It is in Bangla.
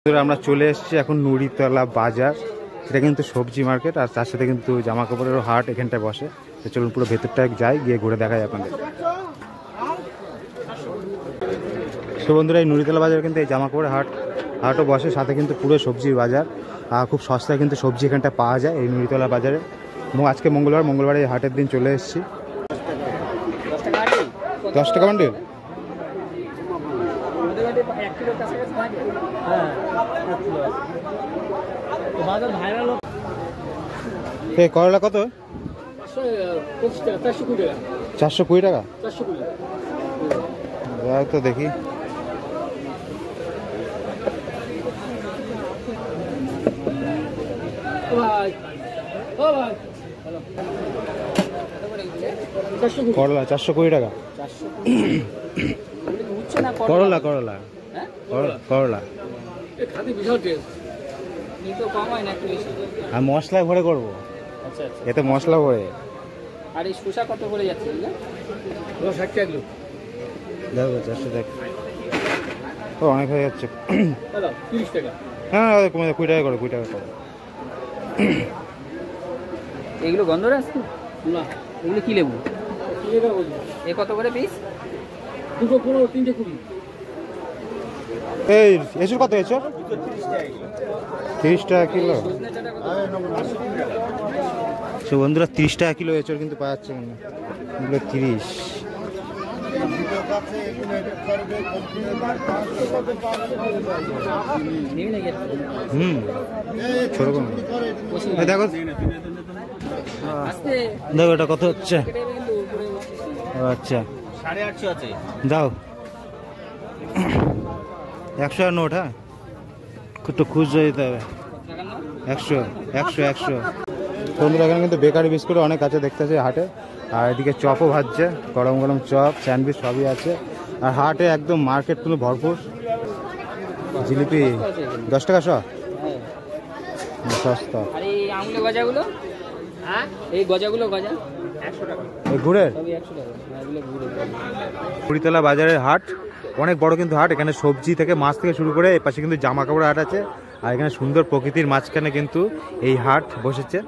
আমরা চলে এসেছি এখন নুড়িতলা বাজার। এটা কিন্তু সবজি মার্কেট আর তার সাথে কিন্তু জামা কাপড়েরও হাট এখানটায় বসে। তো চলুন পুরো ভেতরটা যাই, গিয়ে ঘুরে দেখাই আপনাদের। তো বন্ধুরা, এই নুড়িতলা বাজার কিন্তু এই জামা কাপড়ের হাটও বসে, সাথে কিন্তু পুরো সবজির বাজার। খুব সস্তায় কিন্তু সবজি এখানটা পাওয়া যায় এই নুড়িতলা বাজারে। এবং আজকে মঙ্গলবার এই হাটের দিন চলে এসেছি। 10 টাকা বান্ডিল। করলা কত? 420 টাকা। তো দেখি করলা 420 টাকা। করলা করলা করলা আর মশলা ভরে করবো। এতে মশলা ভরে। আর এই শসা কত করে যাচ্ছে? 60 টাকা কিলো। দেখো 400 টাকা। ও অনেক হয়ে যাচ্ছে। 30 টাকা। হ্যাঁ কমে 20 টাকা করে, 20 টাকা করে। এগুলো গন্ধ আসছে না? এগুলো কি লেবু? এ কত করে পিস? 2 15 3 20। এই এসব কত? এসব 30 টাকা কিলো। তো বন্ধুরা 30 টাকা কিলো এসব কিন্তু পাওয়া যাচ্ছে এখানে। এগুলো 30। ছোট কম দেখো, দেখো এটা কত হচ্ছে। আচ্ছা 850 আছে। দাও 100 আর নোট। হ্যাঁ একটু খুচরো দিতে হবে। 100 100 100। বন্ধুরা এখানে কিন্তু বেকারি বিস্কুট অনেক আছে দেখতে আছে হাটে। আর এদিকে চপও ভাজছে, গরম গরম চপ স্যান্ডউইচ সবই আছে। আর হাটে একদম মার্কেট পুরো ভরপুর। জিলিপি 10 টাকা সব, সস্তা। আর এই আঙুলে গজাগুলো? হ্যাঁ এই গজাগুলো গজা 100 টাকা। এই গুড়ের সবই 100 টাকা। এগুলো গুড়ের। নুড়িতলা বাজারের হাট অনেক বড় কিন্তু হাট। এখানে সবজি থেকে মাছ থেকে শুরু করে এর পাশে কিন্তু জামা কাপড় হাট আছে। আর এখানে সুন্দর প্রকৃতির মাঝখানে কিন্তু এই হাট বসেছে।